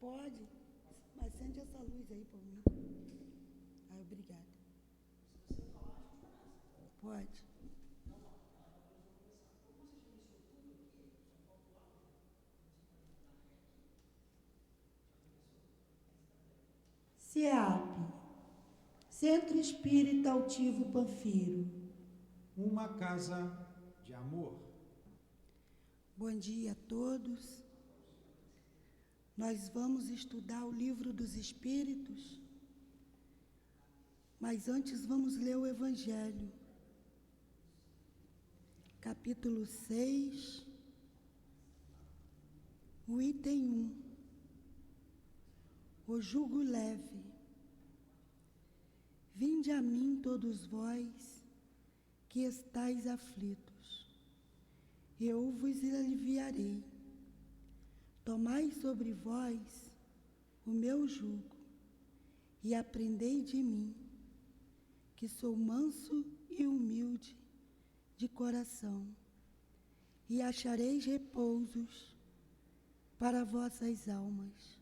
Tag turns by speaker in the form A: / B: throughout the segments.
A: Pode, mas acende essa luz aí por mim. Ah, obrigada. Pode. CEAP, Centro Espírita Altivo Panfiro.
B: Uma casa de amor.
A: Bom dia a todos. Nós vamos estudar o Livro dos Espíritos, mas antes vamos ler o Evangelho. Capítulo 6, o item 1. O jugo leve. Vinde a mim todos vós que estáis aflitos, eu vos aliviarei. Tomai sobre vós o meu jugo e aprendei de mim, que sou manso e humilde de coração, e achareis repousos para vossas almas,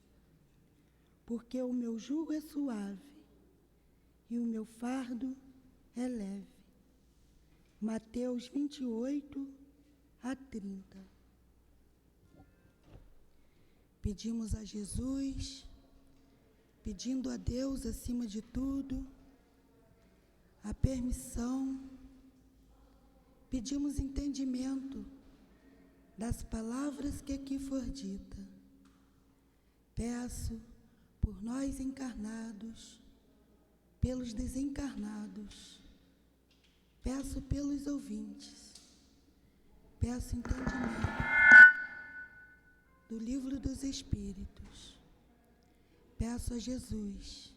A: porque o meu jugo é suave e o meu fardo é leve. Mateus 28:30. Pedimos a Jesus, pedindo a Deus acima de tudo, a permissão, pedimos entendimento das palavras que aqui for dita. Peço por nós encarnados, pelos desencarnados, peço pelos ouvintes, peço entendimento do Livro dos Espíritos, peço a Jesus,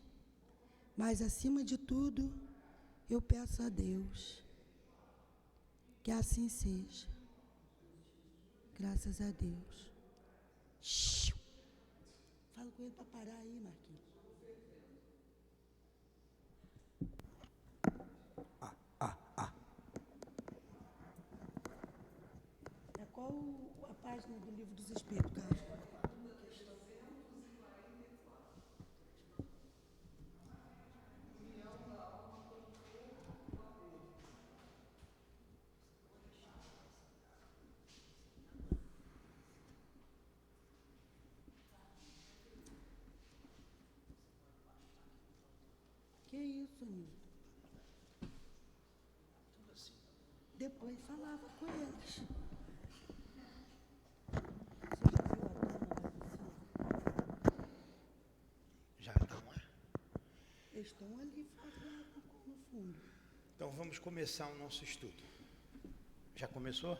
A: mas acima de tudo, eu peço a Deus, que assim seja. Graças a Deus. Fala com ele para parar aí, Marquinhos. Qual a página do Livro dos Espíritos, Carlos? Que isso, amigo? Depois falava com eles.
C: Já estão lá?
A: Eles estão ali no fundo.
C: Então vamos começar o nosso estudo. Já começou?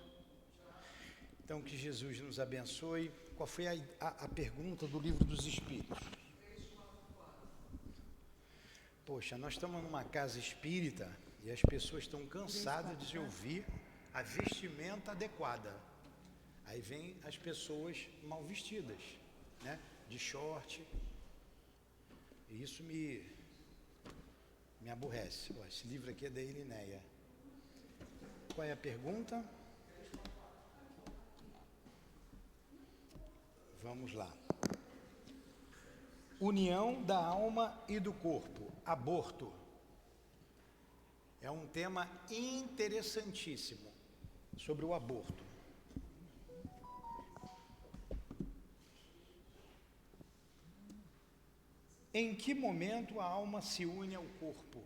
C: Então que Jesus nos abençoe. Qual foi a pergunta do Livro dos Espíritos? Poxa, nós estamos numa casa espírita e as pessoas estão cansadas de ouvir a vestimenta adequada. Aí vem as pessoas mal vestidas, né? De short. E isso me aborrece. Esse livro aqui é da Irineia. Qual é a pergunta? Vamos lá. União da alma e do corpo. Aborto. É um tema interessantíssimo sobre o aborto. Em que momento a alma se une ao corpo?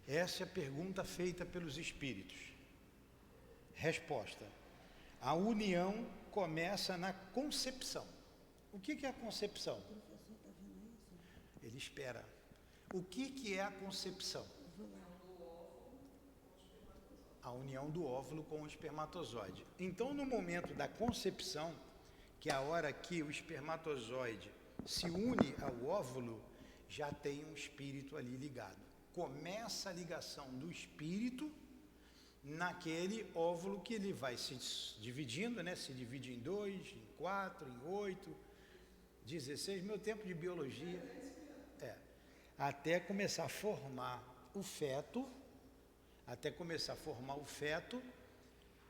C: Essa é a pergunta feita pelos espíritos. Resposta: a união começa na concepção. O que é a concepção? Ele espera. O que é a concepção? A união do óvulo com o espermatozoide. Então, no momento da concepção, que é a hora que o espermatozoide se une ao óvulo, já tem um espírito ali ligado. Começa a ligação do espírito naquele óvulo que ele vai se dividindo, né? Se divide em 2, em 4, em 8, 16, meu tempo de biologia, até começar a formar o feto,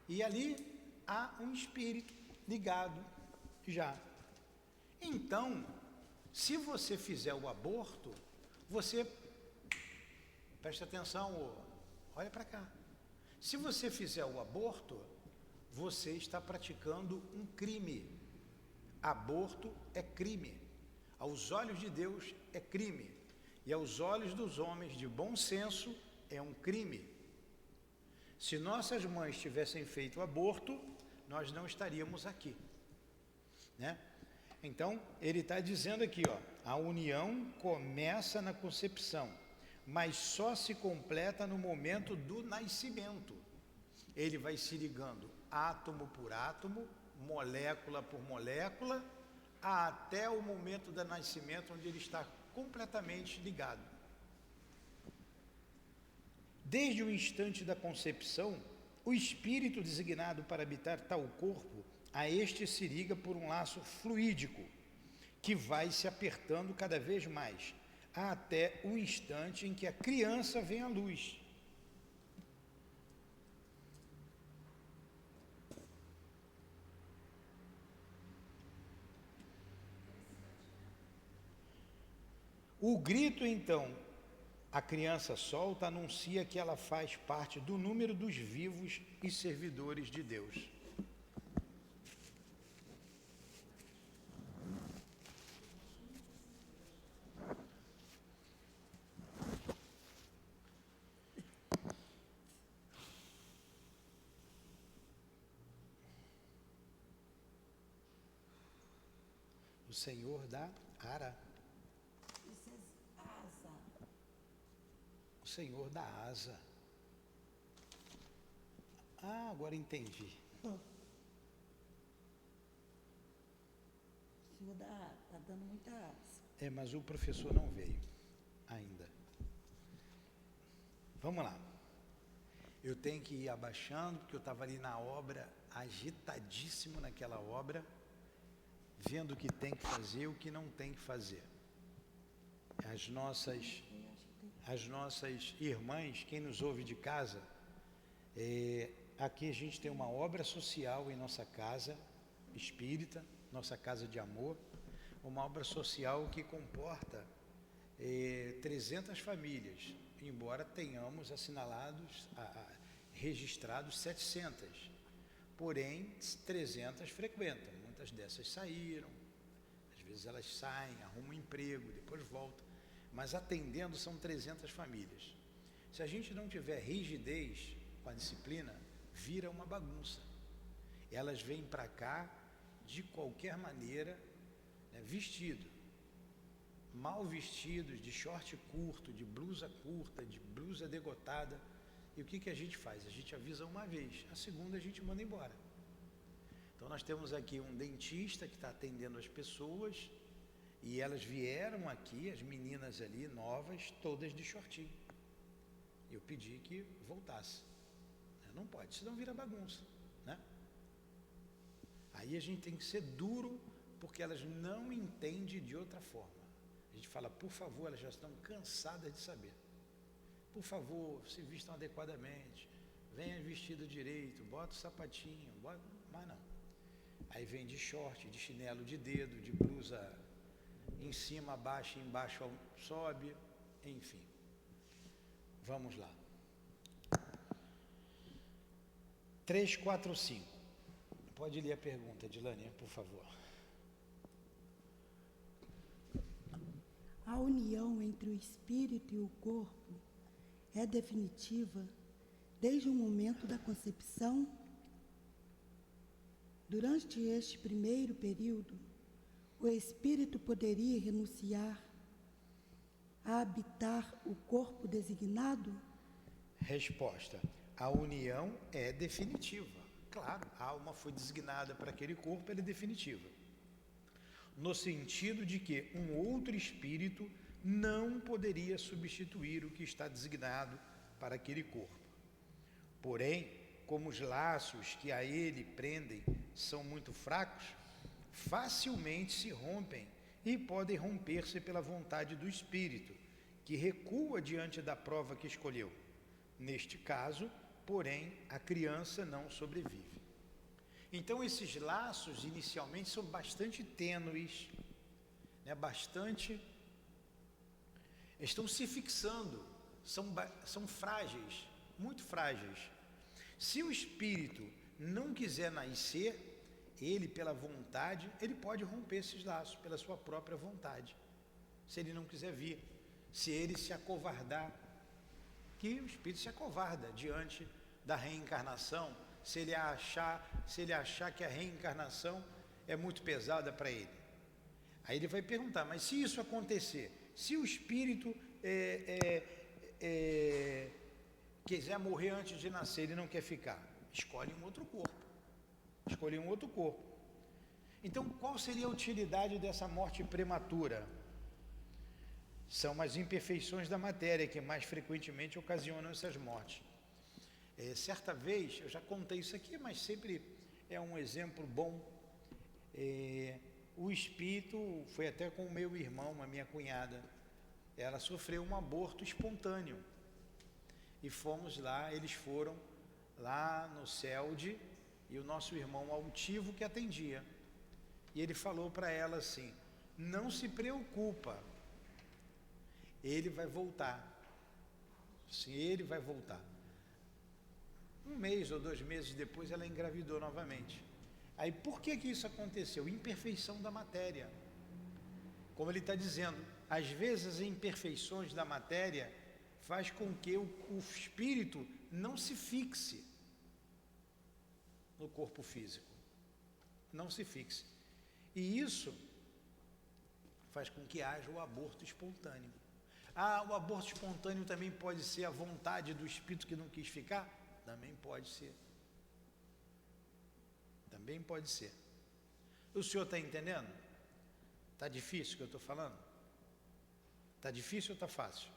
C: e ali há um espírito ligado já. Então, se você fizer o aborto, você, presta atenção, olha para cá. Se você fizer o aborto, você está praticando um crime. Aborto é crime. Aos olhos de Deus é crime. E aos olhos dos homens de bom senso é um crime. Se nossas mães tivessem feito o aborto, nós não estaríamos aqui, né? Então, ele está dizendo aqui, ó, a união começa na concepção, mas só se completa no momento do nascimento. Ele vai se ligando átomo por átomo, molécula por molécula, até o momento do nascimento, onde ele está completamente ligado. Desde o instante da concepção, o espírito designado para habitar tal corpo, a este se liga por um laço fluídico, que vai se apertando cada vez mais, até o instante em que a criança vem à luz. O grito, então, a criança solta, anuncia que ela faz parte do número dos vivos e servidores de Deus. O Senhor dá ara.
A: Isso é asa.
C: O Senhor dá asa. Ah, agora entendi.
A: O senhor tá dando muita asa.
C: É, mas o professor não veio ainda. Vamos lá. Eu tenho que ir abaixando, porque eu estava ali na obra, agitadíssimo naquela obra, vendo o que tem que fazer e o que não tem que fazer. As nossas irmãs, quem nos ouve de casa, aqui a gente tem uma obra social em nossa casa espírita, nossa casa de amor, uma obra social que comporta 300 famílias, embora tenhamos assinalados, registrados 700, porém 300 frequentam, muitas dessas saíram, às vezes elas saem, arrumam um emprego, depois voltam, mas atendendo são 300 famílias. Se a gente não tiver rigidez com a disciplina, vira uma bagunça. Elas vêm para cá de qualquer maneira, né, vestido, mal vestidos, de short curto, de blusa curta, de blusa degotada. E o que a gente faz? A gente avisa uma vez, a segunda a gente manda embora. Então nós temos aqui um dentista que está atendendo as pessoas, e elas vieram aqui, as meninas ali, novas, todas de shortinho. Eu pedi que voltasse. Não pode, senão vira bagunça, né? Aí a gente tem que ser duro, porque elas não entendem de outra forma. A gente fala, por favor, elas já estão cansadas de saber. Por favor, se vistam adequadamente, venha vestido direito, bota o sapatinho, bota... mas não. Aí vem de short, de chinelo de dedo, de blusa em cima, abaixo, embaixo sobe, enfim. Vamos lá. 345. Pode ler a pergunta, Dilane, por favor.
A: A união entre o espírito e o corpo é definitiva desde o momento da concepção? Durante este primeiro período, o espírito poderia renunciar a habitar o corpo designado?
C: Resposta: a união é definitiva. Claro, a alma foi designada para aquele corpo, ela é definitiva. No sentido de que um outro espírito não poderia substituir o que está designado para aquele corpo. Porém, como os laços que a ele prendem são muito fracos, facilmente se rompem e podem romper-se pela vontade do espírito, que recua diante da prova que escolheu. Neste caso, porém, a criança não sobrevive. Então, esses laços, inicialmente, são bastante tênues, né, bastante, estão se fixando, são frágeis, muito frágeis. Se o espírito não quiser nascer, ele, pela vontade, ele pode romper esses laços, pela sua própria vontade, se ele não quiser vir, se ele se acovardar, que o espírito se acovarda diante da reencarnação, se ele achar que a reencarnação é muito pesada para ele. Aí ele vai perguntar, mas se isso acontecer, se o espírito quiser morrer antes de nascer, ele não quer ficar, escolhe um outro corpo. Então, qual seria a utilidade dessa morte prematura? São as imperfeições da matéria que mais frequentemente ocasionam essas mortes. Certa vez, eu já contei isso aqui, mas sempre é um exemplo bom. O espírito foi até com o meu irmão, a minha cunhada. Ela sofreu um aborto espontâneo. E fomos lá, eles foram lá no CELD, e o nosso irmão altivo que atendia. E ele falou para ela assim, não se preocupa, ele vai voltar. Sim, ele vai voltar. 1 mês ou 2 meses depois ela engravidou novamente. Aí por que isso aconteceu? Imperfeição da matéria. Como ele está dizendo, às vezes as imperfeições da matéria faz com que o espírito não se fixe no corpo físico. Não se fixe. E isso faz com que haja o aborto espontâneo. O aborto espontâneo também pode ser a vontade do espírito que não quis ficar? Também pode ser. Também pode ser. O senhor está entendendo? Está difícil o que eu estou falando? Está difícil ou está fácil?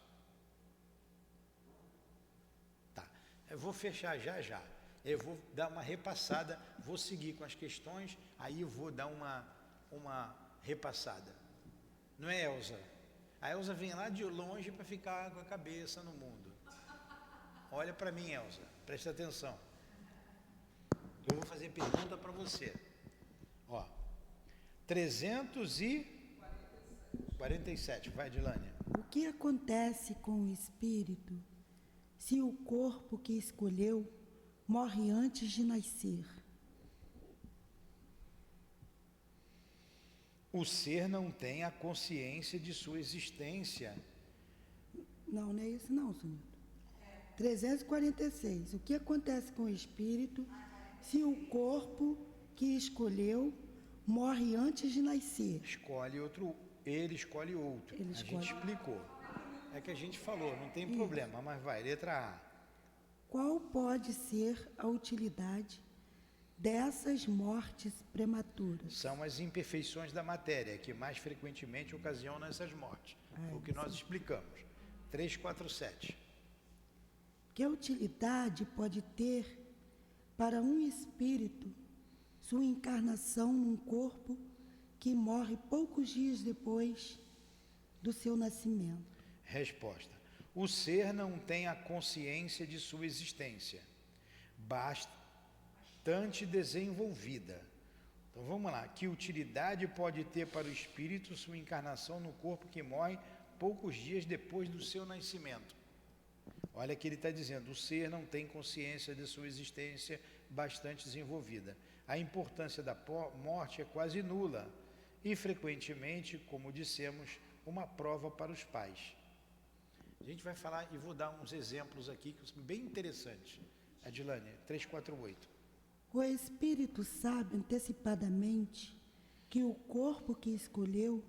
C: Tá. Eu vou fechar já. Eu vou dar uma repassada, vou seguir com as questões, aí eu vou dar uma repassada. Não é, Elza? A Elza vem lá de longe para ficar com a cabeça no mundo. Olha para mim, Elza, presta atenção. Eu vou fazer pergunta para você. 347, vai, Dilânia.
A: O que acontece com o espírito se o corpo que escolheu morre antes de nascer?
C: O ser não tem a consciência de sua existência.
A: Não é isso não, senhor. 346. O que acontece com o espírito se o corpo que escolheu morre antes de nascer?
C: Ele escolhe outro. A gente explicou. É que a gente falou, não tem problema, mas vai, letra A.
A: Qual pode ser a utilidade dessas mortes prematuras?
C: São as imperfeições da matéria que mais frequentemente ocasionam essas mortes. O que nós explicamos. 347.
A: Que utilidade pode ter para um espírito sua encarnação num corpo que morre poucos dias depois do seu nascimento?
C: Resposta. O ser não tem a consciência de sua existência, bastante desenvolvida. Então vamos lá. Que utilidade pode ter para o espírito sua encarnação no corpo que morre poucos dias depois do seu nascimento? Olha que ele está dizendo, o ser não tem consciência de sua existência bastante desenvolvida. A importância da morte é quase nula e frequentemente, como dissemos, uma prova para os pais. A gente vai falar e vou dar uns exemplos aqui que são bem interessantes. Adilânia, 348.
A: O espírito sabe antecipadamente que o corpo que escolheu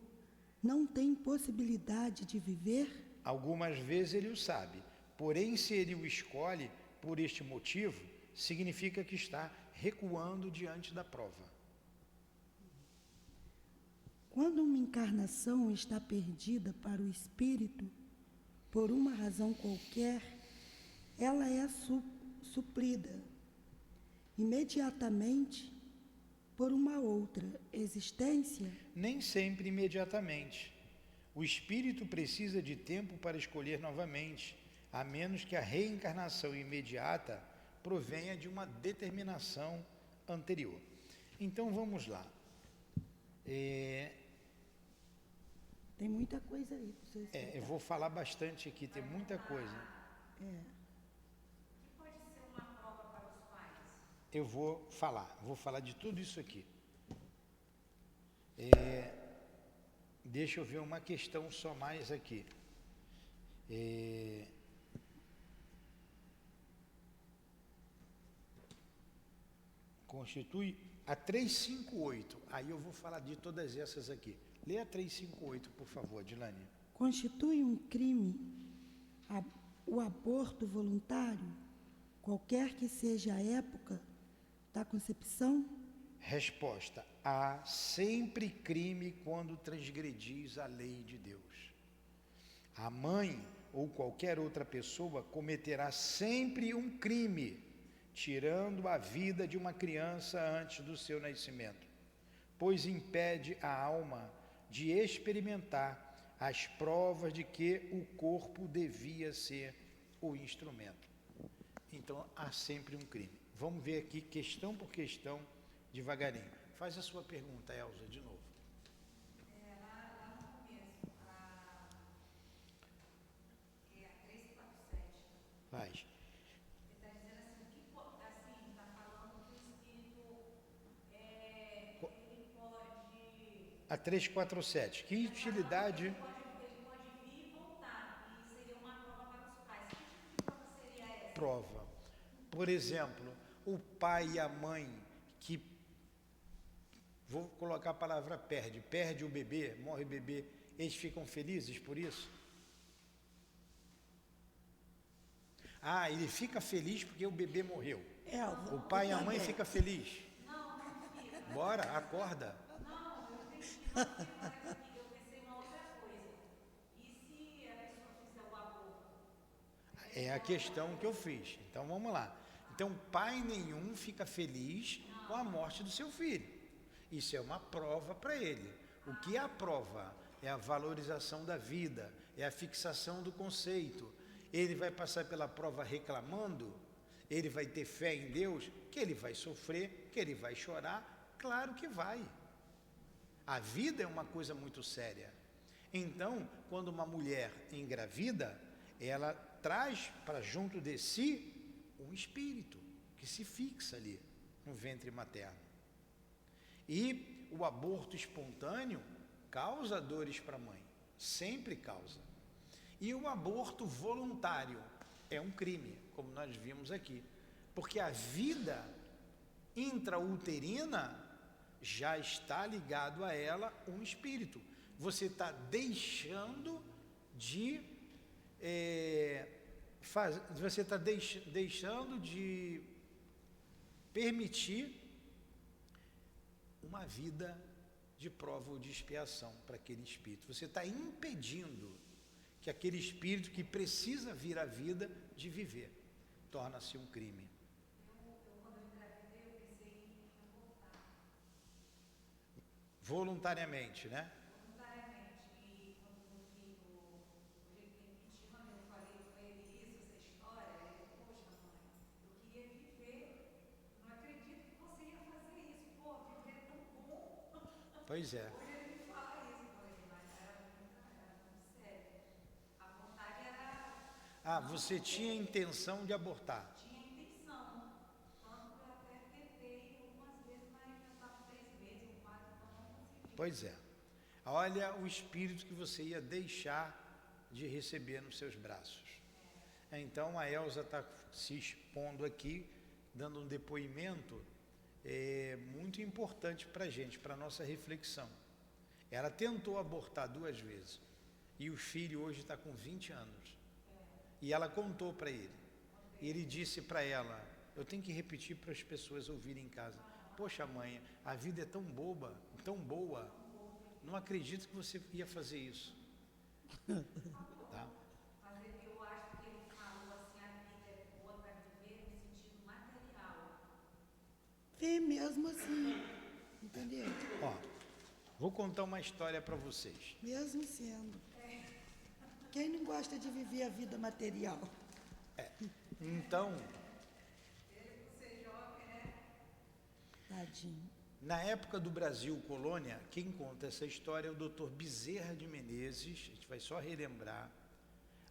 A: não tem possibilidade de viver?
C: Algumas vezes ele o sabe, porém se ele o escolhe por este motivo, significa que está recuando diante da prova.
A: Quando uma encarnação está perdida para o espírito, por uma razão qualquer, ela é suprida imediatamente por uma outra existência?
C: Nem sempre imediatamente. O espírito precisa de tempo para escolher novamente, a menos que a reencarnação imediata provenha de uma determinação anterior. Então vamos lá.
A: Tem muita coisa aí para você explicar.
C: Eu vou falar bastante aqui, tem muita coisa. Eu vou falar de tudo isso aqui. Deixa eu ver uma questão só mais aqui. Constitui a 358. Aí eu vou falar de todas essas aqui. Lê a 358, por favor, Dilane.
A: Constitui um crime o aborto voluntário, qualquer que seja a época da concepção?
C: Resposta: há sempre crime quando transgredis a lei de Deus. A mãe ou qualquer outra pessoa cometerá sempre um crime, tirando a vida de uma criança antes do seu nascimento, pois impede a alma de experimentar as provas de que o corpo devia ser o instrumento. Então, há sempre um crime. Vamos ver aqui, questão por questão, devagarinho. Faz a sua pergunta, Elza, de novo.
D: Lá no começo, a 347.
C: Faz.
D: Ele está dizendo assim, está falando que o espírito, ele pode...
C: A 347. Que utilidade?
D: Ele pode vir e voltar, e seria uma prova para os pais. Que tipo de prova seria essa?
C: Prova. Por exemplo, o pai e a mãe que, vou colocar a palavra perde o bebê, morre o bebê, eles ficam felizes por isso? Ele fica feliz porque o bebê morreu. O pai e a mãe ficam felizes.
D: Não fica.
C: Bora, acorda.
D: Não, eu pensei uma outra coisa. E se a pessoa fizer o aborto?
C: É a questão que eu fiz. Então vamos lá. Então pai nenhum fica feliz com a morte do seu filho. Isso é uma prova para ele. O que é a prova? É a valorização da vida, é a fixação do conceito. Ele vai passar pela prova reclamando, ele vai ter fé em Deus, que ele vai sofrer, que ele vai chorar, claro que vai. A vida é uma coisa muito séria. Então, quando uma mulher engravida, ela traz para junto de si um espírito que se fixa ali no ventre materno. E o aborto espontâneo causa dores para a mãe, sempre causa. E o aborto voluntário é um crime, como nós vimos aqui, porque a vida intrauterina já está ligado a ela um espírito. Você está deixando de deixando de permitir uma vida de prova ou de expiação para aquele espírito. Você está impedindo que aquele espírito que precisa vir à vida de viver, torna-se um crime.
D: Quando eu engravidei, eu pensei em abortar.
C: Voluntariamente, né?
D: Voluntariamente. E quando meu filho, hoje ele tem 20 anos, eu falei com ele essa história. Ele, poxa mãe, eu queria viver. Não acredito que você ia fazer isso. Pô, viver é tão bom.
C: Pois é.
D: Hoje ele me fala isso, eu falei, mas era muito sério. A vontade era...
C: Você tinha intenção de abortar.
D: Tinha intenção. Tanto que eu até tentei algumas vezes, mas já estava 3 meses ou 4, então não consegui.
C: Pois é. Olha o espírito que você ia deixar de receber nos seus braços. Então a Elza está se expondo aqui, dando um depoimento muito importante para a gente, para a nossa reflexão. Ela tentou abortar 2 vezes e o filho hoje está com 20 anos. E ela contou para ele. E ele disse para ela: eu tenho que repetir para as pessoas ouvirem em casa. Poxa mãe, a vida é tão boba, tão boa. Não acredito que você ia fazer isso. Tá?
D: Mas eu acho que ele falou assim, a vida é boa para viver no sentido material.
A: Vê mesmo assim, entendeu?
C: Vou contar uma história para vocês.
A: Mesmo sendo. Quem não gosta de viver a vida material?
C: Então,
A: Tadinho.
C: Na época do Brasil colônia, quem conta essa história é o Dr. Bezerra de Menezes, a gente vai só relembrar,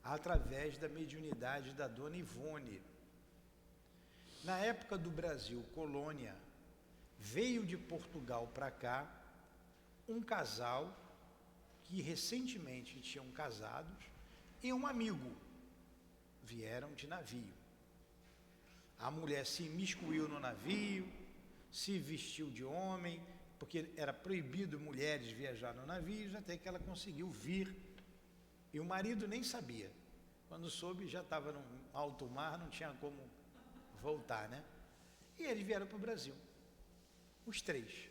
C: através da mediunidade da Dona Ivone. Na época do Brasil colônia, veio de Portugal para cá um casal que recentemente tinham casados e um amigo, vieram de navio. A mulher se imiscuiu no navio, se vestiu de homem, porque era proibido mulheres viajar no navio, até que ela conseguiu vir, e o marido nem sabia. Quando soube, já estava no alto mar, não tinha como voltar, né? E eles vieram para o Brasil, os três,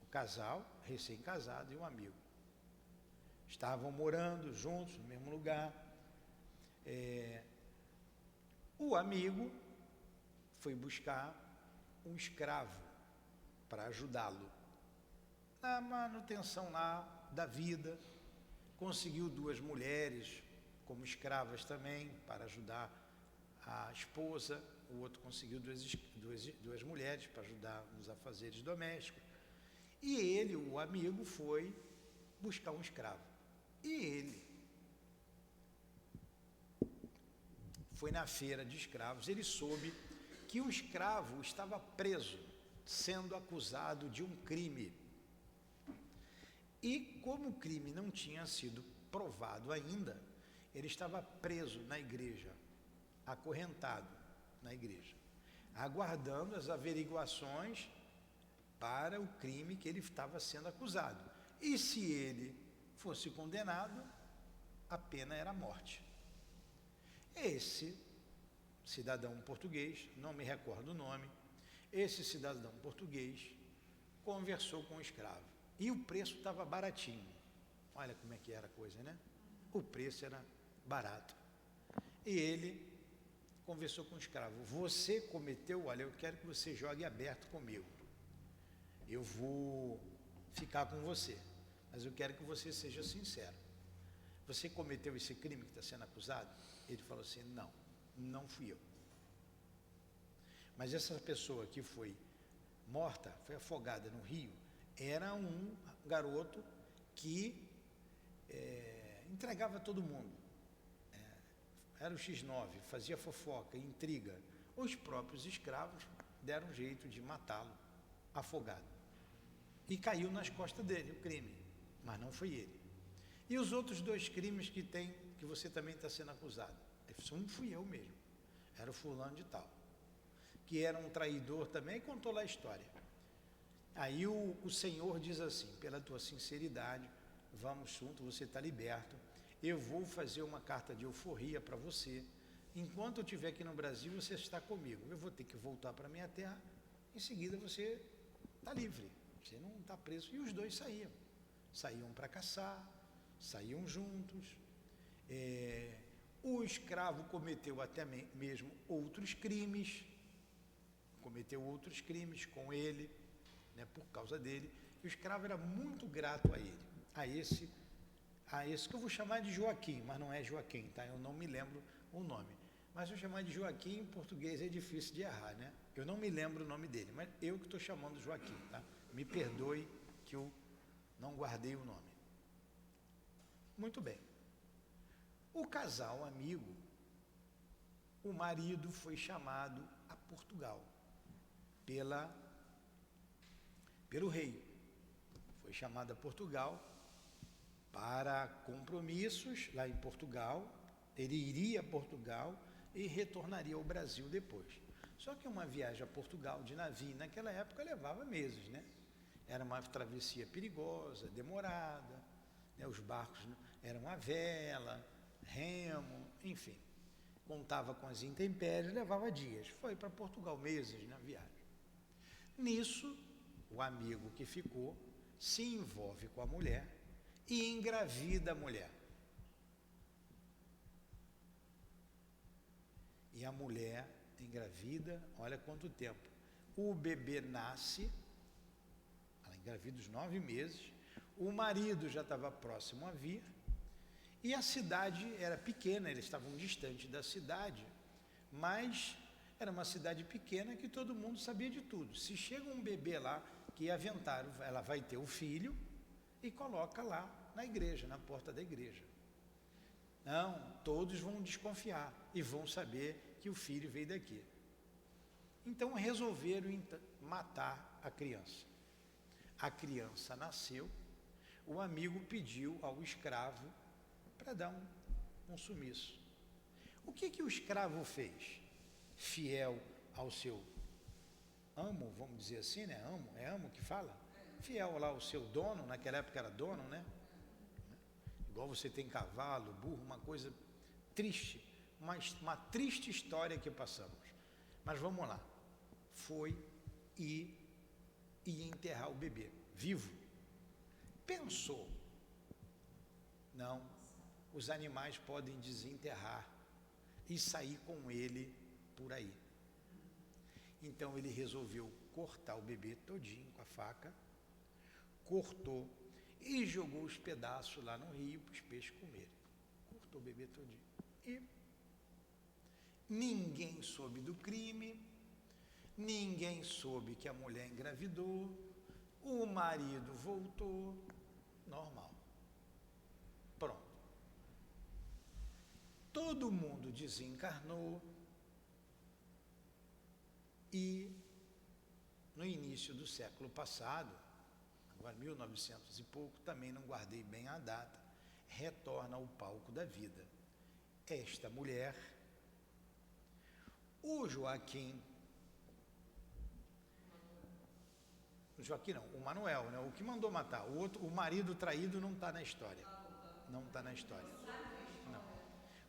C: o casal, recém-casado e um amigo. Estavam morando juntos no mesmo lugar. O amigo foi buscar um escravo para ajudá-lo na manutenção lá da vida, conseguiu 2 mulheres como escravas também para ajudar a esposa, o outro conseguiu duas mulheres para ajudar nos afazeres domésticos, e ele, o amigo, foi buscar um escravo, e ele foi na feira de escravos. Ele soube que o escravo estava preso, sendo acusado de um crime. E como o crime não tinha sido provado ainda, ele estava preso na igreja, acorrentado na igreja, aguardando as averiguações para o crime que ele estava sendo acusado. E se ele fosse condenado, a pena era a morte. Esse cidadão português, não me recordo o nome, esse cidadão português conversou com o escravo. E o preço estava baratinho. Olha como é que era a coisa, né? O preço era barato. E ele conversou com o escravo. Você cometeu, olha, eu quero que você jogue aberto comigo. Eu vou ficar com você, mas eu quero que você seja sincero. Você cometeu esse crime que está sendo acusado? Ele falou assim, não fui eu. Mas essa pessoa que foi morta, foi afogada no rio, era um garoto que entregava todo mundo. Era o X9, fazia fofoca, intriga. Os próprios escravos deram jeito de matá-lo, afogado. E caiu nas costas dele o crime, mas não foi ele. E os outros 2 crimes que você também está sendo acusado? Não fui eu mesmo, era o fulano de tal, que era um traidor também, e contou lá a história. Aí o Senhor diz assim, pela tua sinceridade, vamos junto, você está liberto, eu vou fazer uma carta de euforia para você, enquanto eu estiver aqui no Brasil, você está comigo, eu vou ter que voltar para a minha terra, em seguida você está livre, você não está preso. E os 2 saíam para caçar, saíam juntos. O escravo cometeu até mesmo outros crimes, com ele, né, por causa dele, e o escravo era muito grato a ele, a esse que eu vou chamar de Joaquim, mas não é Joaquim, tá? Eu não me lembro o nome, mas eu chamar de Joaquim em português é difícil de errar, né? Eu não me lembro o nome dele, mas eu que estou chamando Joaquim, tá? Me perdoe que eu não guardei o nome. Muito bem. O casal amigo, o marido foi chamado a Portugal pelo rei. Foi chamado a Portugal para compromissos lá em Portugal. Ele iria a Portugal e retornaria ao Brasil depois. Só que uma viagem a Portugal de navio naquela época levava meses, né? Era uma travessia perigosa, demorada, né? Os barcos eram a vela, remo, enfim, contava com as intempéries, levava dias. Foi para Portugal meses na viagem. Nisso, o amigo que ficou se envolve com a mulher e engravida a mulher. E a mulher engravida, olha quanto tempo. O bebê nasce, ela engravida os 9 meses, o marido já estava próximo a vir, e a cidade era pequena, eles estavam distantes da cidade, mas era uma cidade pequena que todo mundo sabia de tudo. Se chega um bebê lá, que aventaram, ela vai ter o filho e coloca lá na igreja, na porta da igreja. Não, todos vão desconfiar e vão saber que o filho veio daqui. Então resolveram matar a criança. A criança nasceu, o amigo pediu ao escravo para dar um sumiço. O que o escravo fez? Fiel ao seu amo, vamos dizer assim, né? Amo que fala? Fiel lá ao seu dono, naquela época era dono, né? Igual você tem cavalo, burro, uma coisa triste, uma triste história que passamos. Mas vamos lá. Foi e ia enterrar o bebê, vivo. Pensou, não, os animais podem desenterrar e sair com ele por aí. Então ele resolveu cortar o bebê todinho com a faca, cortou e jogou os pedaços lá no rio para os peixes comerem. Cortou o bebê todinho. E ninguém soube do crime, ninguém soube que a mulher engravidou, o marido voltou, normal. Pronto. Todo mundo desencarnou e no início do século passado, agora 1900 e pouco, também não guardei bem a data, retorna ao palco da vida. Esta mulher, o Joaquim não, o Manuel, né? O que mandou matar, o marido traído não está na história. Não está na história. Não.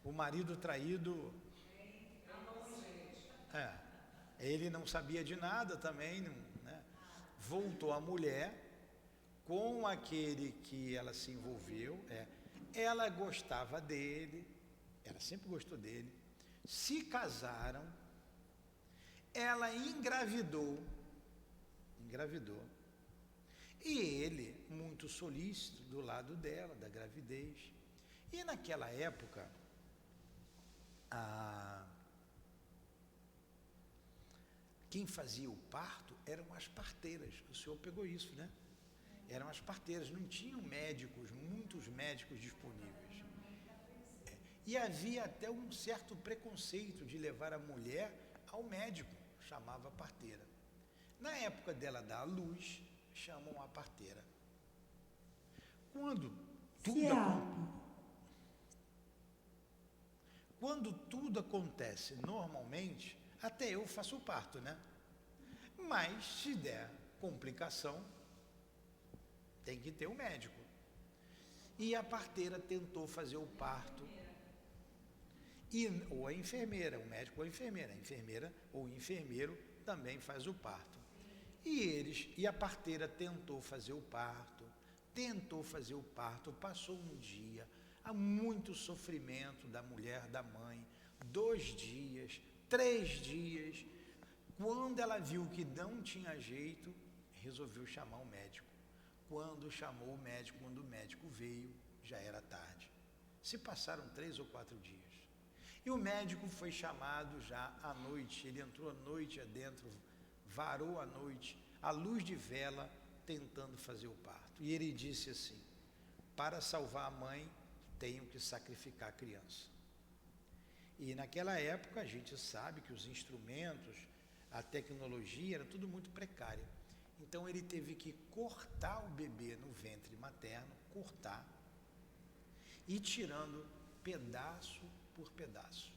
C: O marido traído, ele não sabia de nada também, né? Voltou a mulher com aquele que ela se envolveu, ela gostava dele, ela sempre gostou dele, se casaram, ela engravidou, e ele, muito solícito do lado dela, da gravidez. E naquela época, quem fazia o parto eram as parteiras. O senhor pegou isso, né? Eram as parteiras, não tinham médicos, muitos médicos disponíveis. E havia até um certo preconceito de levar a mulher ao médico, chamava parteira. Na época dela dar à luz, chamam a parteira. Quando tudo acontece normalmente, até eu faço o parto, né? Mas se der complicação, tem que ter um médico. E a parteira tentou fazer o parto, ou a enfermeira, o médico ou a enfermeira ou o enfermeiro também faz o parto. E a parteira tentou fazer o parto, passou um dia, há muito sofrimento da mulher, da mãe, 2 dias, 3 dias. Quando ela viu que não tinha jeito, resolveu chamar o médico. Quando chamou o médico, quando o médico veio, já era tarde. Se passaram 3 ou 4 dias. E o médico foi chamado já à noite, ele entrou à noite adentro, varou à noite, à luz de vela, tentando fazer o parto. E ele disse assim: para salvar a mãe, tenho que sacrificar a criança. E naquela época a gente sabe que os instrumentos, a tecnologia, era tudo muito precário. Então ele teve que cortar o bebê no ventre materno, cortar, e tirando pedaço por pedaço,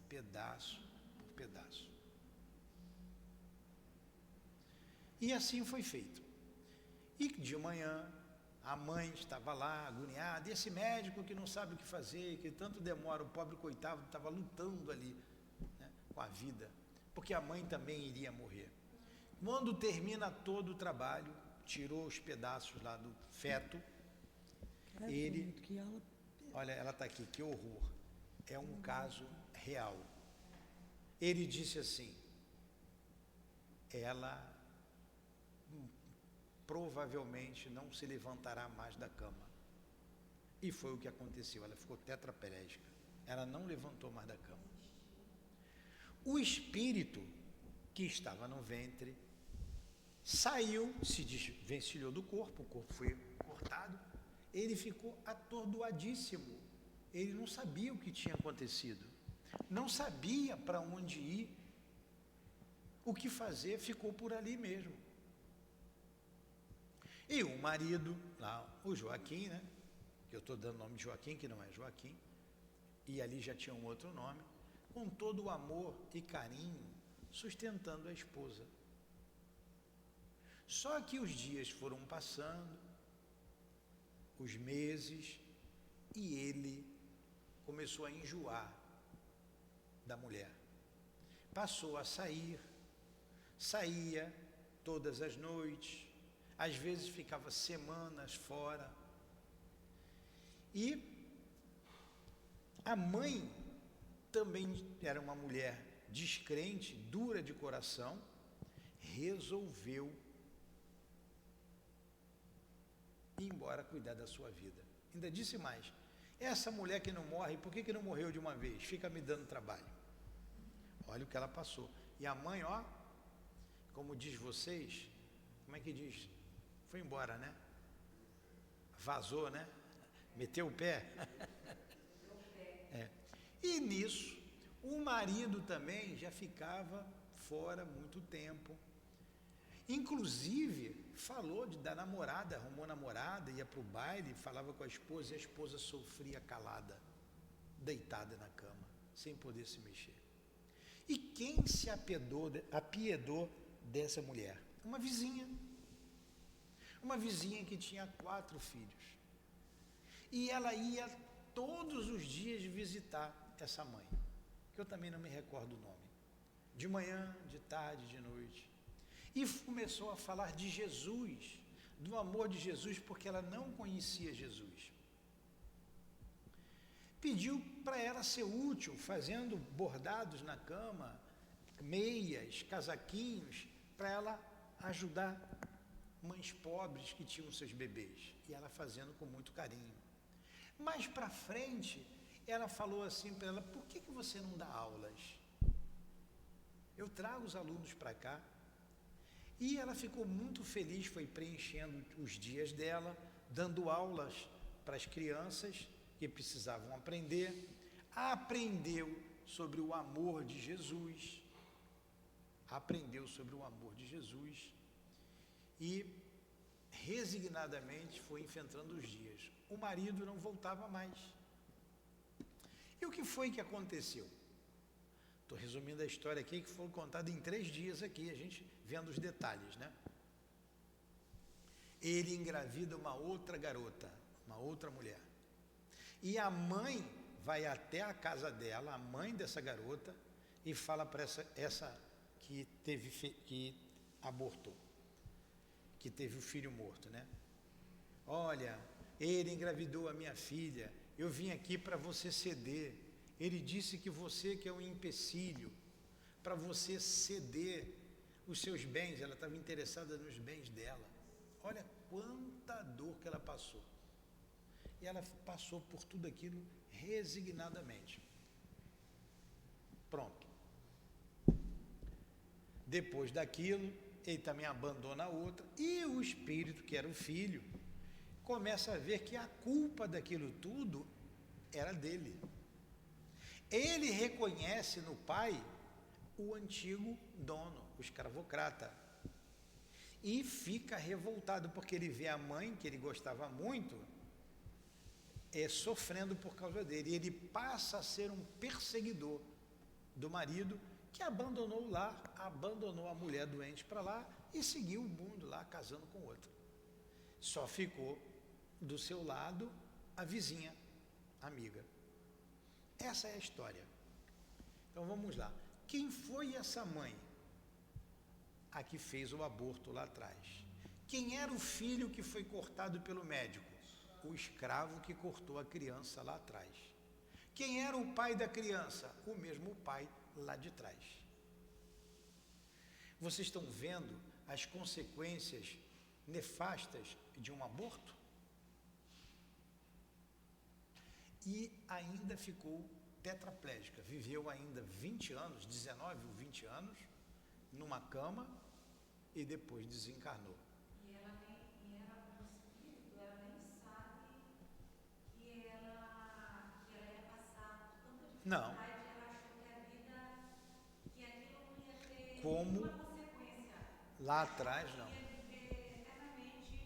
C: pedaço por pedaço. E assim foi feito. E de manhã, a mãe estava lá, agoniada, e esse médico que não sabe o que fazer, que tanto demora, o pobre coitado estava lutando ali, né, com a vida, porque a mãe também iria morrer. Quando termina todo o trabalho, tirou os pedaços lá do feto, olha, ela está aqui, que horror, é um caso real. Ele disse assim: ela provavelmente não se levantará mais da cama. E foi o que aconteceu, ela ficou tetraplégica, ela não levantou mais da cama. O espírito que estava no ventre Saiu, se desvencilhou do corpo, o corpo foi cortado, ele ficou atordoadíssimo, ele não sabia o que tinha acontecido, não sabia para onde ir, o que fazer, ficou por ali mesmo. E o marido, lá, o Joaquim, né? Que eu estou dando o nome de Joaquim, que não é Joaquim, e ali já tinha um outro nome, com todo o amor e carinho, sustentando a esposa. Só que os dias foram passando, os meses, e ele começou a enjoar da mulher. Passou a saía todas as noites, às vezes ficava semanas fora. E a mãe também era uma mulher descrente, dura de coração, resolveu ir embora cuidar da sua vida. Ainda disse mais: essa mulher que não morre, por que não morreu de uma vez? Fica me dando trabalho. Olha o que ela passou. E a mãe, ó, como diz vocês, como é que diz? Foi embora, né? Vazou, né? Meteu o pé. É. E nisso, o marido também já ficava fora muito tempo. Inclusive, falou da namorada, arrumou namorada, ia para o baile, falava com a esposa, e a esposa sofria calada, deitada na cama, sem poder se mexer. E quem se apiedou dessa mulher? Uma vizinha que tinha 4 filhos. E ela ia todos os dias visitar essa mãe, que eu também não me recordo o nome, de manhã, de tarde, de noite. E começou a falar de Jesus, do amor de Jesus, porque ela não conhecia Jesus. Pediu para ela ser útil, fazendo bordados na cama, meias, casaquinhos, para ela ajudar mães pobres que tinham seus bebês. E ela fazendo com muito carinho. Mais para frente, ela falou assim para ela: por que você não dá aulas? Eu trago os alunos para cá. E ela ficou muito feliz, foi preenchendo os dias dela, dando aulas para as crianças que precisavam aprender. Aprendeu sobre o amor de Jesus. E resignadamente foi enfrentando os dias. O marido não voltava mais. E o que foi que aconteceu? Estou resumindo a história aqui, que foi contada em 3 dias aqui, a gente vendo os detalhes, né? Ele engravida uma outra garota, uma outra mulher. E a mãe vai até a casa dela, a mãe dessa garota, e fala para essa que abortou, que teve o filho morto, né? Olha, ele engravidou a minha filha, eu vim aqui para você ceder. Ele disse que você que é um empecilho, para você ceder os seus bens. Ela estava interessada nos bens dela. Olha quanta dor que ela passou. E ela passou por tudo aquilo resignadamente. Pronto. Depois daquilo, ele também abandona a outra, e o espírito, que era o filho, começa a ver que a culpa daquilo tudo era dele. Ele reconhece no pai o antigo dono, o escravocrata, e fica revoltado porque ele vê a mãe, que ele gostava muito, sofrendo por causa dele. E ele passa a ser um perseguidor do marido, que abandonou o lar, abandonou a mulher doente para lá e seguiu o mundo lá, casando com outra. Só ficou do seu lado a vizinha, amiga. Essa é a história. Então vamos lá. Quem foi essa mãe? A que fez o aborto lá atrás. Quem era o filho que foi cortado pelo médico? O escravo que cortou a criança lá atrás. Quem era o pai da criança? O mesmo pai lá de trás. Vocês estão vendo as consequências nefastas de um aborto? E ainda ficou tetraplégica, viveu ainda 20 anos, 19 ou 20 anos, numa cama, e depois desencarnou.
D: E ela nem, e ela, no espírito, ela nem sabe que ela ia passar por tanta
C: Não.
D: dificuldade, ela achou que a vida, que aquilo não ia ter
C: Como
D: nenhuma consequência.
C: lá atrás, não.
D: Ia viver eternamente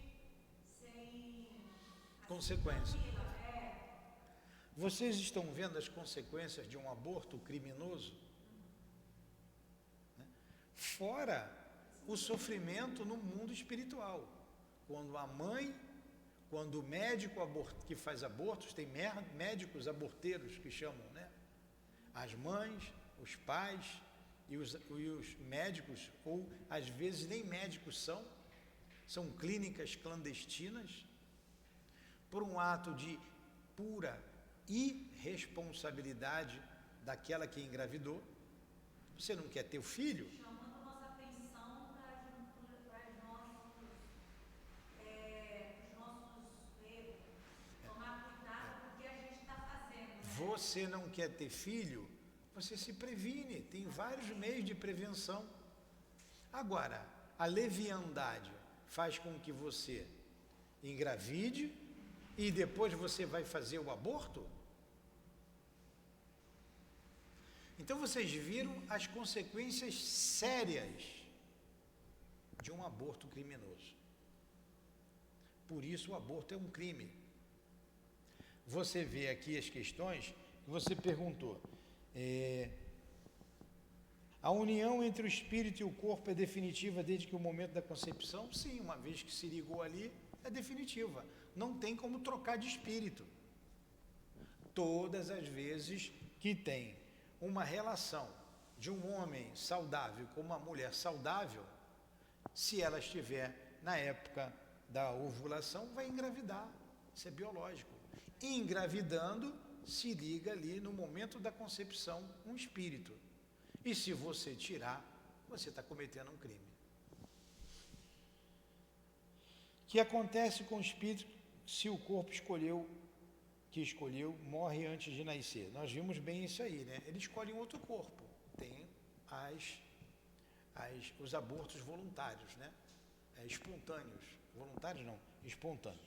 D: sem
C: Consequência.
D: tranquila.
C: Vocês estão vendo as consequências de um aborto criminoso? Né? Fora o sofrimento no mundo espiritual. Quando a mãe, quando o médico que faz abortos, tem médicos aborteiros que chamam, né? As mães, os pais e os médicos, ou às vezes nem médicos são clínicas clandestinas, por um ato de pura irresponsabilidade daquela que engravidou. Você não quer ter o filho?
D: Chamando nossa atenção para os nossos erros. Tomar cuidado com o que a gente está fazendo.
C: Você não quer ter filho? Você se previne, tem vários meios de prevenção. Agora, a leviandade faz com que você engravide e depois você vai fazer o aborto? Então vocês viram as consequências sérias de um aborto criminoso. Por isso o aborto é um crime. Você vê aqui as questões que você perguntou. A união entre o espírito e o corpo é definitiva desde que o momento da concepção? Sim, uma vez que se ligou ali, é definitiva. Não tem como trocar de espírito. Todas as vezes que tem uma relação de um homem saudável com uma mulher saudável, se ela estiver na época da ovulação, vai engravidar. Isso é biológico. Engravidando, se liga ali no momento da concepção um espírito. E se você tirar, você está cometendo um crime. O que acontece com o espírito se o corpo que escolheu morre antes de nascer? Nós vimos bem isso aí, né? Ele escolhe um outro corpo. Tem os abortos voluntários, né? Espontâneos. Voluntários não, espontâneos.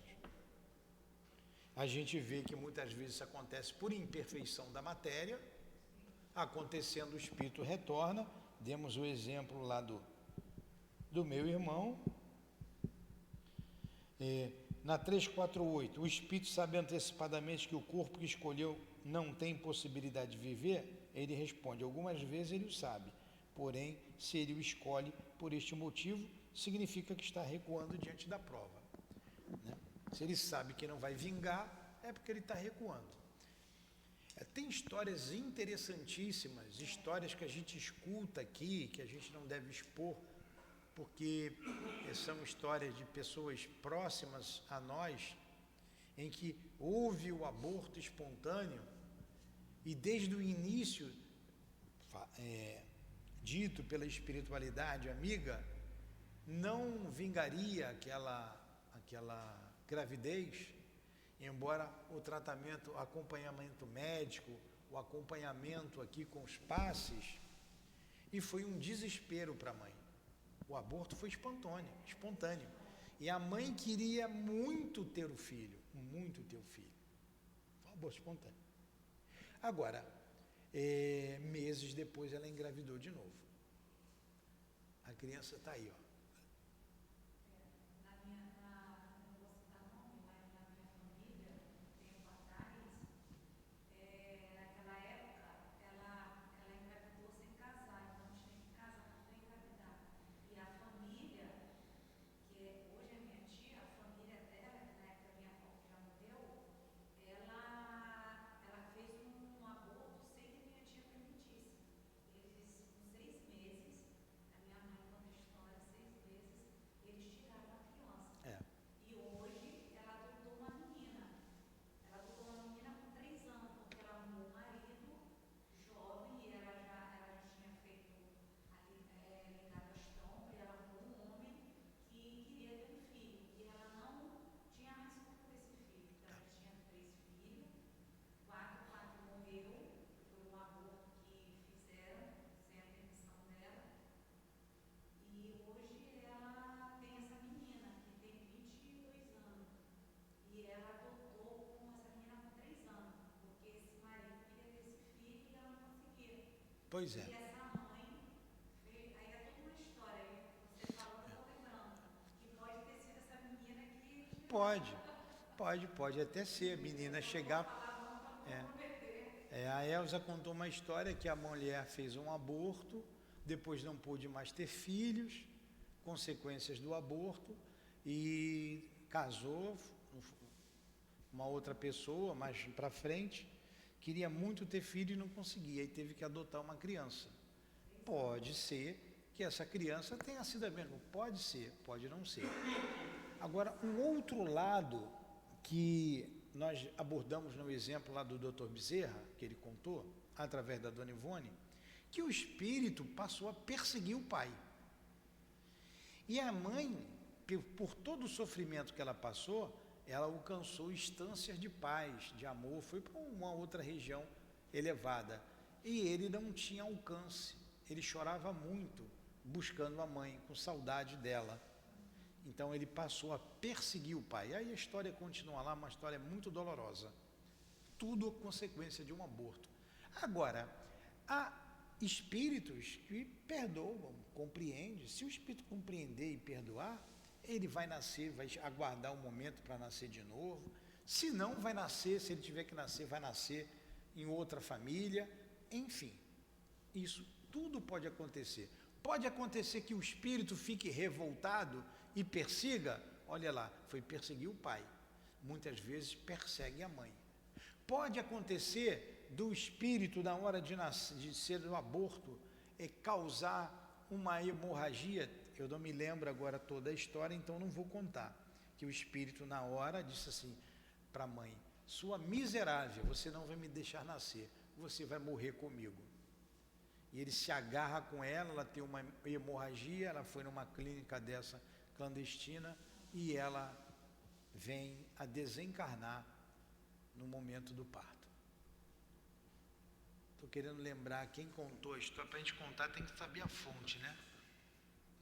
C: A gente vê que muitas vezes isso acontece por imperfeição da matéria. Acontecendo, o espírito retorna. Demos o exemplo lá do meu irmão. Na 348, o espírito sabe antecipadamente que o corpo que escolheu não tem possibilidade de viver? Ele responde, algumas vezes ele o sabe, porém, se ele o escolhe por este motivo, significa que está recuando diante da prova. Né? Se ele sabe que não vai vingar, é porque ele está recuando. Tem histórias interessantíssimas, histórias que a gente escuta aqui, que a gente não deve expor, porque são histórias de pessoas próximas a nós, em que houve o aborto espontâneo, e desde o início, dito pela espiritualidade amiga, não vingaria aquela gravidez, embora o tratamento, o acompanhamento médico, o acompanhamento aqui com os passes, e foi um desespero para a mãe. O aborto foi espontâneo. E a mãe queria muito ter o filho, muito ter o filho. Foi um aborto espontâneo. Agora, meses depois ela engravidou de novo. A criança está aí, ó. Pois é.
D: E essa mãe fez, aí é toda uma história, aí você falando, eu tô lembrando, que pode ter sido essa menina que
C: Pode até ser. A menina chegar. A Elza contou uma história que a mulher fez um aborto, depois não pôde mais ter filhos, consequências do aborto, e casou uma outra pessoa mais para frente, queria muito ter filho e não conseguia, e teve que adotar uma criança. Pode ser que essa criança tenha sido a mesma, pode ser, pode não ser. Agora, um outro lado que nós abordamos no exemplo lá do Dr. Bezerra, que ele contou, através da Dona Ivone, que o espírito passou a perseguir o pai. E a mãe, por todo o sofrimento que ela passou, ela alcançou instâncias de paz, de amor, foi para uma outra região elevada. E ele não tinha alcance, ele chorava muito, buscando a mãe, com saudade dela. Então ele passou a perseguir o pai. Aí a história continua lá, uma história muito dolorosa. Tudo consequência de um aborto. Agora, há espíritos que perdoam, compreendem. Se o espírito compreender e perdoar, ele vai nascer, vai aguardar um momento para nascer de novo. Se não, vai nascer, se ele tiver que nascer, vai nascer em outra família. Enfim, isso tudo pode acontecer. Pode acontecer que o espírito fique revoltado e persiga, olha lá, foi perseguir o pai. Muitas vezes persegue a mãe. Pode acontecer do espírito, na hora de ser o aborto, causar uma hemorragia. Eu não me lembro agora toda a história, então não vou contar. Que o espírito, na hora, disse assim para a mãe: sua miserável, você não vai me deixar nascer, você vai morrer comigo. E ele se agarra com ela, ela tem uma hemorragia, ela foi numa clínica dessa clandestina e ela vem a desencarnar no momento do parto. Estou querendo lembrar quem contou a história. Para a gente contar tem que saber a fonte, né?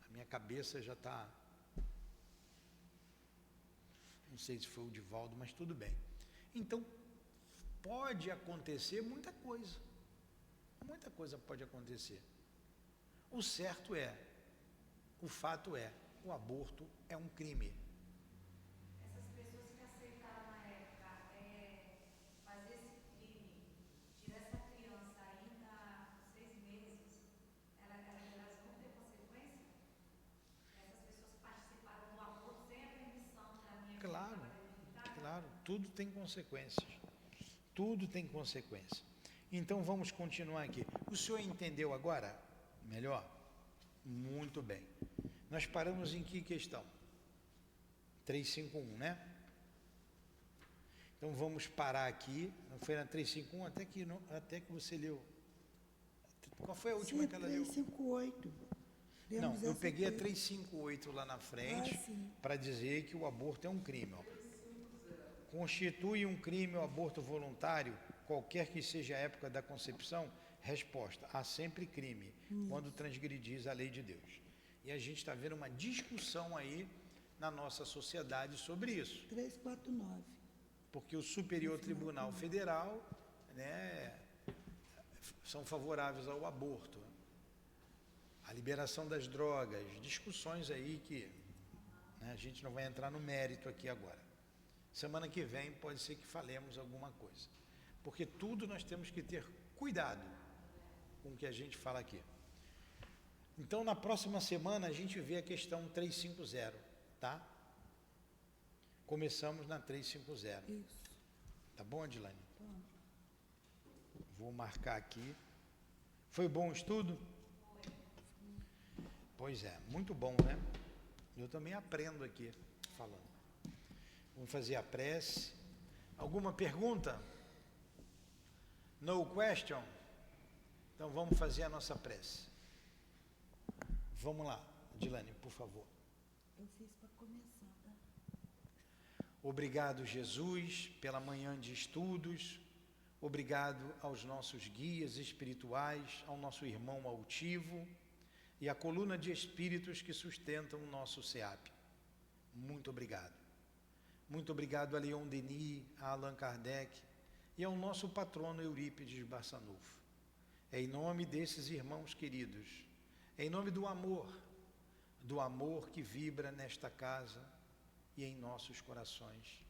C: A minha cabeça já está... Não sei se foi o Divaldo, mas tudo bem. Então, pode acontecer muita coisa. Muita coisa pode acontecer. O certo é, o fato é, o aborto é um crime.
D: essas pessoas que aceitaram na época fazer esse crime, tirar essa criança ainda com 6 meses, elas vão ter consequência? Essas pessoas participaram do aborto sem a permissão da minha
C: Claro, tudo tem consequências. Tudo tem consequência. Então vamos continuar aqui. O senhor entendeu agora? Melhor? Muito bem. Nós paramos em que questão? 351, né? Então vamos parar aqui. Não foi na 351 até que você leu. Qual foi a última que ela leu?
A: 358.
C: Não, eu peguei a 358 lá na frente para dizer que o aborto é um crime. Ó. Constitui um crime o aborto voluntário, qualquer que seja a época da concepção? Resposta: há sempre crime quando transgredis a lei de Deus. E a gente está vendo uma discussão aí na nossa sociedade sobre isso.
A: 349.
C: Porque o Superior Tribunal Federal, né, são favoráveis ao aborto, a liberação das drogas, discussões aí que, né, a gente não vai entrar no mérito aqui agora. Semana que vem pode ser que falemos alguma coisa. Porque tudo nós temos que ter cuidado com o que a gente fala aqui. Então, na próxima semana, a gente vê a questão 350, tá? Começamos na 350.
A: Isso.
C: Tá bom, Adilane?
A: Bom.
C: Vou marcar aqui. Foi bom o estudo? Pois é, muito bom, né? Eu também aprendo aqui, falando. Vamos fazer a prece. Alguma pergunta? No question? Então vamos fazer a nossa prece. Vamos lá, Adilane, por favor.
A: Eu fiz para começar, tá?
C: Obrigado, Jesus, pela manhã de estudos. Obrigado aos nossos guias espirituais, ao nosso irmão altivo e à coluna de espíritos que sustentam o nosso SEAP. Muito obrigado. Muito obrigado a Leon Denis, a Allan Kardec e ao nosso patrono Eurípides Barçanufo. É em nome desses irmãos queridos, é em nome do amor que vibra nesta casa e em nossos corações,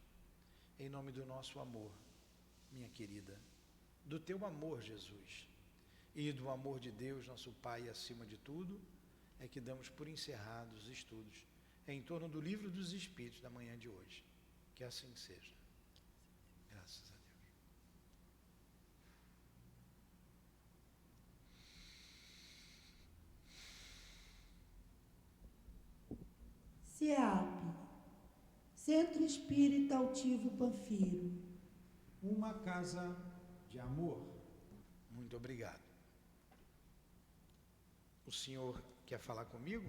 C: em nome do nosso amor, minha querida, do teu amor, Jesus, e do amor de Deus, nosso Pai, acima de tudo, é que damos por encerrados os estudos em torno do Livro dos Espíritos da manhã de hoje. Que assim seja. Graças a Deus.
A: CEAP, Centro Espírita Altivo Panfiro.
B: Uma casa de amor.
C: Muito obrigado. O senhor quer falar comigo?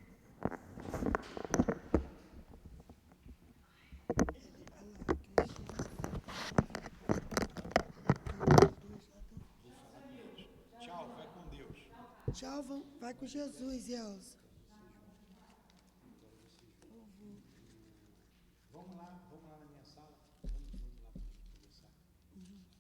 C: Tchau, vai com Deus.
A: Tchau, vai com Jesus, Elza.
C: Vamos lá na